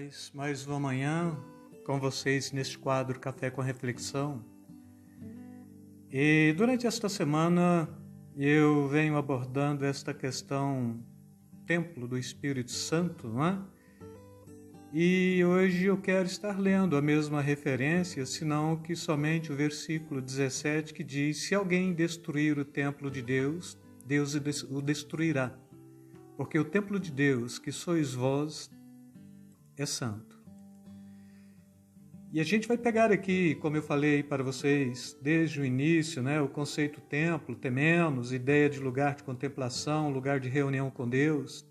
paz, mais uma manhã com vocês neste quadro Café com Reflexão. E durante esta semana eu venho abordando esta questão Templo do Espírito Santo, não é? E hoje eu quero estar lendo a mesma referência, senão que somente o versículo 17 que diz: se alguém destruir o templo de Deus, Deus o destruirá, porque o templo de Deus, que sois vós, é santo. E a gente vai pegar aqui, como eu falei para vocês desde o início, o conceito templo, temenos, ideia de lugar de contemplação, lugar de reunião com Deus.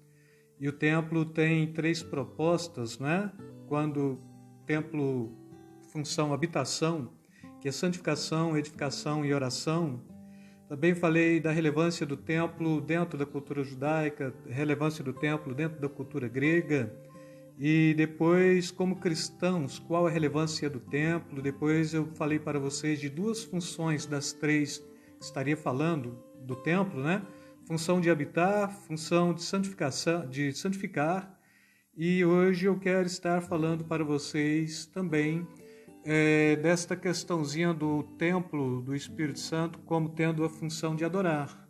E o templo tem três propostas, Quando templo, função, habitação, que é santificação, edificação e oração. Também falei da relevância do templo dentro da cultura judaica, relevância do templo dentro da cultura grega. E depois, como cristãos, qual a relevância do templo? Depois eu falei para vocês de duas funções das três que estaria falando do templo, Função de habitar, função de santificar. E hoje eu quero estar falando para vocês também desta questãozinha do templo do Espírito Santo como tendo a função de adorar.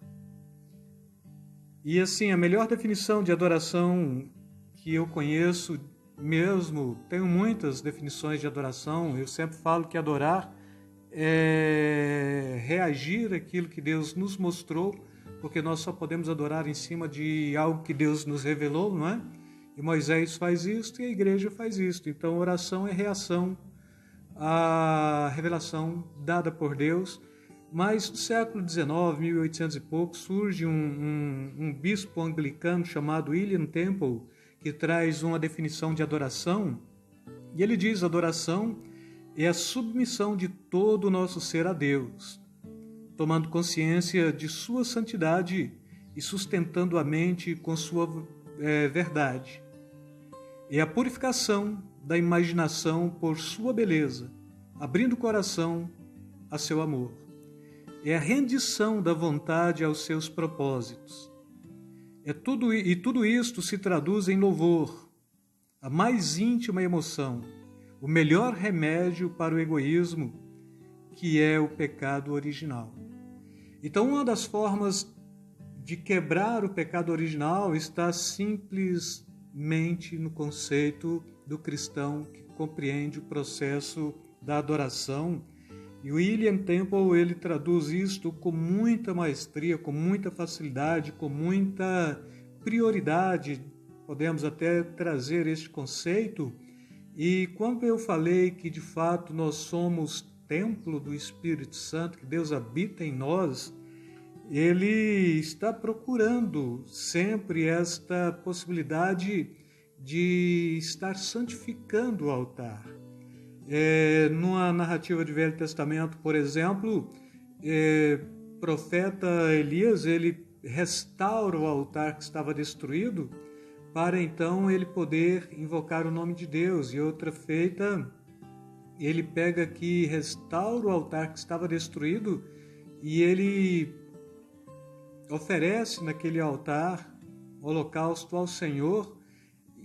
E assim, a melhor definição de adoração que eu conheço mesmo, tenho muitas definições de adoração, eu sempre falo que adorar é reagir àquilo que Deus nos mostrou, porque nós só podemos adorar em cima de algo que Deus nos revelou, não é? E Moisés faz isso e a igreja faz isso. Então, oração é reação à revelação dada por Deus. Mas no século XIX, 1800 e pouco, surge um bispo anglicano chamado William Temple, que traz uma definição de adoração. E ele diz: adoração é a submissão de todo o nosso ser a Deus, tomando consciência de sua santidade e sustentando a mente com sua verdade. É a purificação da imaginação por sua beleza, abrindo o coração a seu amor. É a rendição da vontade aos seus propósitos. Tudo isto se traduz em louvor, a mais íntima emoção, o melhor remédio para o egoísmo, que é o pecado original. Então, uma das formas de quebrar o pecado original está simplesmente no conceito do cristão que compreende o processo da adoração. E o William Temple, ele traduz isto com muita maestria, com muita facilidade, com muita prioridade. Podemos até trazer este conceito. E quando eu falei que de fato nós somos templo do Espírito Santo, que Deus habita em nós, ele está procurando sempre esta possibilidade de estar santificando o altar. Numa narrativa de Velho Testamento, por exemplo, profeta Elias, ele restaura o altar que estava destruído para então ele poder invocar o nome de Deus. E outra feita, ele pega aqui, restaura o altar que estava destruído e ele oferece naquele altar holocausto ao Senhor.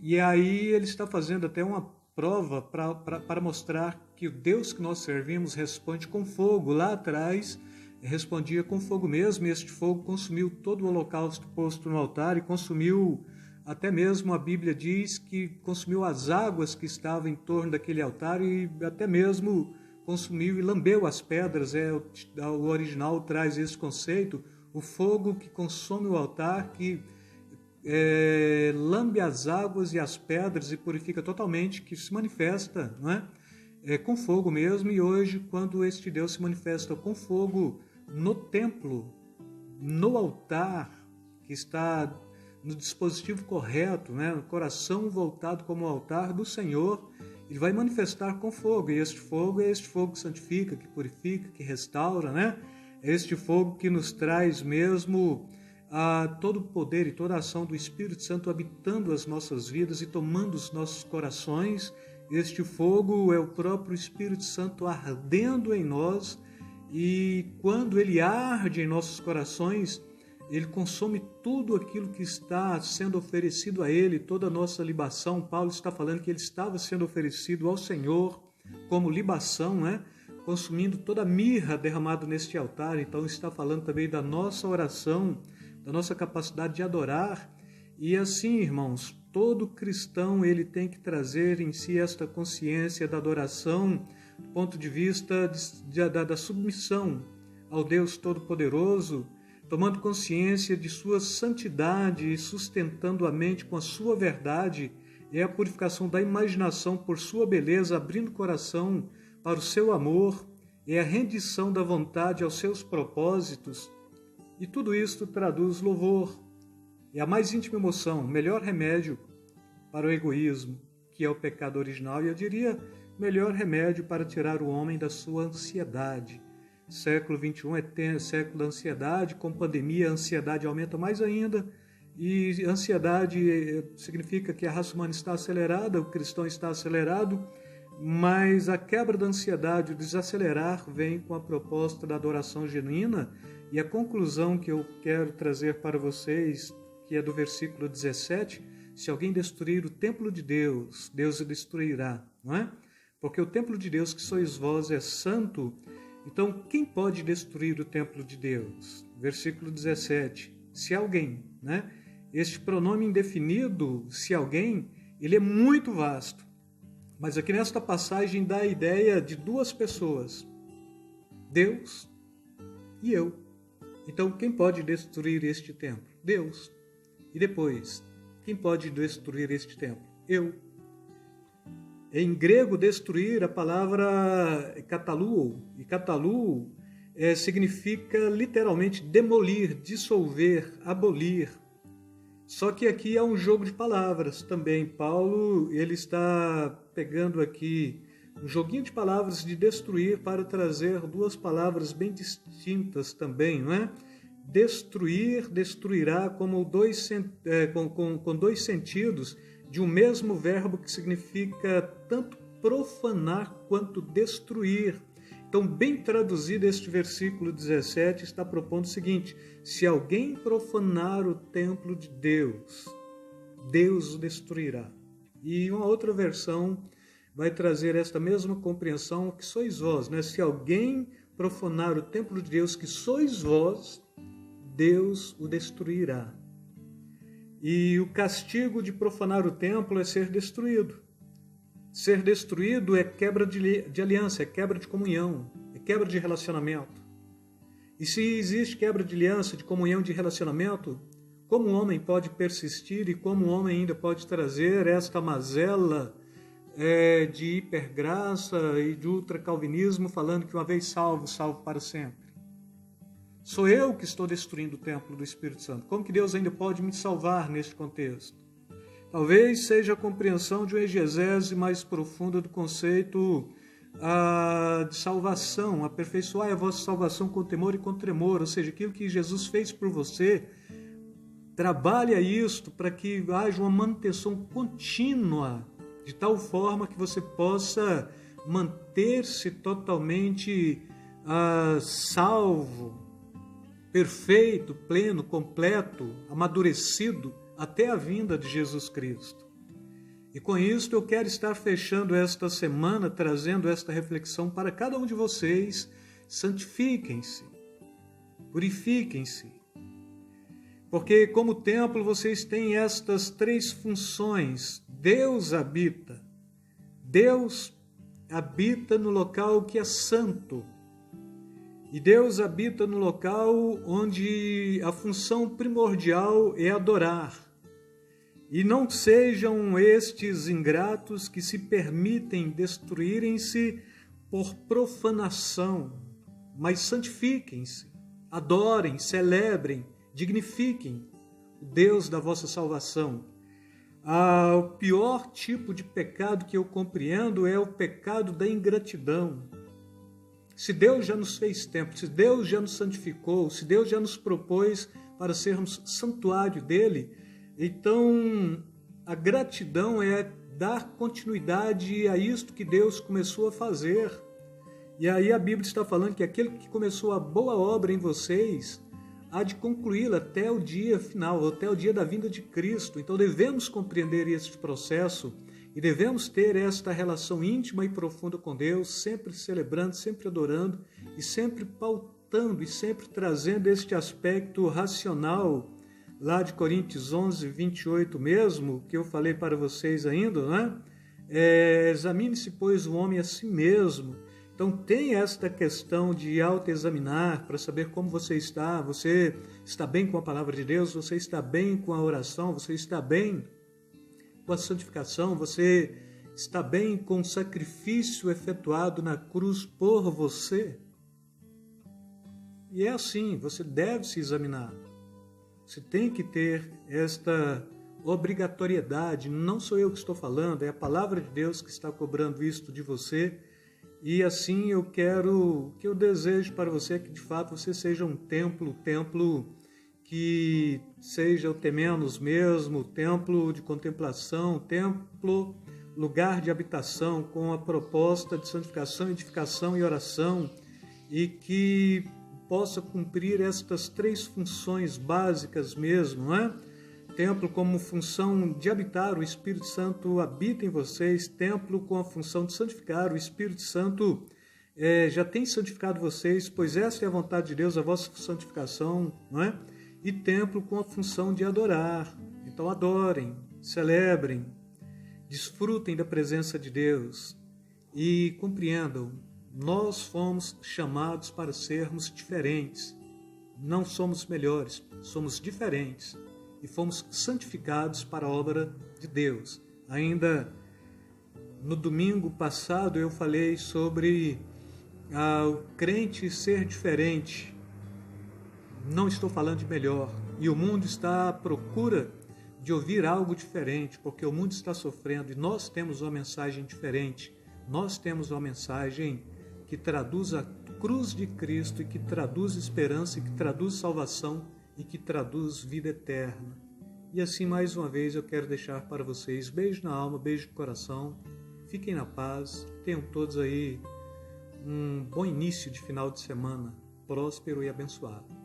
E aí ele está fazendo até uma prova para mostrar que o Deus que nós servimos responde com fogo. Lá atrás respondia com fogo mesmo, e este fogo consumiu todo o holocausto posto no altar e consumiu, até mesmo a Bíblia diz que consumiu as águas que estavam em torno daquele altar e até mesmo consumiu e lambeu as pedras. O original traz esse conceito, o fogo que consome o altar, que lambe as águas e as pedras e purifica totalmente, que se manifesta com fogo mesmo. E hoje, quando este Deus se manifesta com fogo no templo, no altar, que está no dispositivo correto, no coração voltado como o altar do Senhor, ele vai manifestar com fogo. E este fogo é este fogo que santifica, que purifica, que restaura, É este fogo que nos traz mesmo todo o poder e toda a ação do Espírito Santo habitando as nossas vidas e tomando os nossos corações. Este fogo é o próprio Espírito Santo ardendo em nós, e quando ele arde em nossos corações, ele consome tudo aquilo que está sendo oferecido a ele, toda a nossa libação. Paulo está falando que ele estava sendo oferecido ao Senhor como libação, né? Consumindo toda a mirra derramada neste altar. Então está falando também da nossa oração, da nossa capacidade de adorar. E assim, irmãos, todo cristão ele tem que trazer em si esta consciência da adoração, do ponto de vista da submissão ao Deus Todo-Poderoso, tomando consciência de sua santidade e sustentando a mente com a sua verdade. É a purificação da imaginação por sua beleza, abrindo o coração para o seu amor, é a rendição da vontade aos seus propósitos. E tudo isso traduz louvor. É a mais íntima emoção, o melhor remédio para o egoísmo, que é o pecado original, e eu diria, melhor remédio para tirar o homem da sua ansiedade. Século XXI é século da ansiedade, com pandemia a ansiedade aumenta mais ainda, e ansiedade significa que a raça humana está acelerada, o cristão está acelerado, mas a quebra da ansiedade, o desacelerar, vem com a proposta da adoração genuína, e a conclusão que eu quero trazer para vocês, que é do versículo 17, se alguém destruir o templo de Deus, Deus o destruirá, não é? Porque o templo de Deus que sois vós é santo. Então, quem pode destruir o templo de Deus? Versículo 17, se alguém, né? Este pronome indefinido, se alguém, ele é muito vasto. Mas aqui nesta passagem dá a ideia de duas pessoas, Deus e eu. Então, quem pode destruir este templo? Deus. E depois, quem pode destruir este templo? Eu. Em grego, destruir, a palavra é kataluo, e kataluo significa literalmente demolir, dissolver, abolir. Só que aqui há um jogo de palavras também. Paulo ele está pegando aqui um joguinho de palavras de destruir para trazer duas palavras bem distintas também, não é? Destruir, destruirá, como com dois sentidos, de um mesmo verbo que significa tanto profanar quanto destruir. Então, bem traduzido, este versículo 17 está propondo o seguinte: se alguém profanar o templo de Deus, Deus o destruirá. E uma outra versão vai trazer esta mesma compreensão, que sois vós, né? Se alguém profanar o templo de Deus, que sois vós, Deus o destruirá. E o castigo de profanar o templo é ser destruído. Ser destruído é quebra de aliança, é quebra de comunhão, é quebra de relacionamento. E se existe quebra de aliança, de comunhão, de relacionamento, como um homem pode persistir e como um homem ainda pode trazer esta mazela de hipergraça e de ultracalvinismo, falando que uma vez salvo, salvo para sempre? Sou eu que estou destruindo o templo do Espírito Santo. Como que Deus ainda pode me salvar neste contexto? Talvez seja a compreensão de uma exegese mais profunda do conceito de salvação, aperfeiçoai a vossa salvação com temor e com tremor, ou seja, aquilo que Jesus fez por você, trabalha isto para que haja uma manutenção contínua, de tal forma que você possa manter-se totalmente salvo, perfeito, pleno, completo, amadurecido, até a vinda de Jesus Cristo. E com isso eu quero estar fechando esta semana, trazendo esta reflexão para cada um de vocês. Santifiquem-se, purifiquem-se, porque como templo vocês têm estas três funções. Deus habita no local que é santo, e Deus habita no local onde a função primordial é adorar. E não sejam estes ingratos que se permitem destruírem-se por profanação, mas santifiquem-se, adorem, celebrem, dignifiquem o Deus da vossa salvação. O pior tipo de pecado que eu compreendo é o pecado da ingratidão. Se Deus já nos fez templo, se Deus já nos santificou, se Deus já nos propôs para sermos santuário dele, então a gratidão é dar continuidade a isto que Deus começou a fazer. E aí a Bíblia está falando que aquele que começou a boa obra em vocês há de concluí-la até o dia final, até o dia da vinda de Cristo. Então devemos compreender este processo e devemos ter esta relação íntima e profunda com Deus, sempre celebrando, sempre adorando e sempre pautando e sempre trazendo este aspecto racional lá de Coríntios 11, 28 mesmo, que eu falei para vocês ainda, né? Examine-se, pois, o homem a si mesmo. Então tem esta questão de autoexaminar para saber como você está bem com a palavra de Deus, você está bem com a oração, você está bem com a santificação, você está bem com o sacrifício efetuado na cruz por você. E é assim, você deve se examinar. Você tem que ter esta obrigatoriedade, não sou eu que estou falando, é a palavra de Deus que está cobrando isto de você. E assim o que eu desejo para você é que de fato você seja um templo que seja o temenos mesmo, templo de contemplação, templo, lugar de habitação com a proposta de santificação, edificação e oração, e que possa cumprir estas 3 funções básicas mesmo, não é? Templo como função de habitar, o Espírito Santo habita em vocês. Templo com a função de santificar, o Espírito Santo já tem santificado vocês, pois essa é a vontade de Deus, a vossa santificação, não é? E templo com a função de adorar. Então adorem, celebrem, desfrutem da presença de Deus e compreendam, nós fomos chamados para sermos diferentes. Não somos melhores, somos diferentes. E fomos santificados para a obra de Deus. Ainda no domingo passado eu falei sobre o crente ser diferente. Não estou falando de melhor. E o mundo está à procura de ouvir algo diferente, porque o mundo está sofrendo e nós temos uma mensagem diferente. Nós temos uma mensagem que traduz a cruz de Cristo, e que traduz esperança, e que traduz salvação, e que traduz vida eterna. E assim, mais uma vez, eu quero deixar para vocês beijo na alma, beijo no coração. Fiquem na paz, tenham todos aí um bom início de final de semana, próspero e abençoado.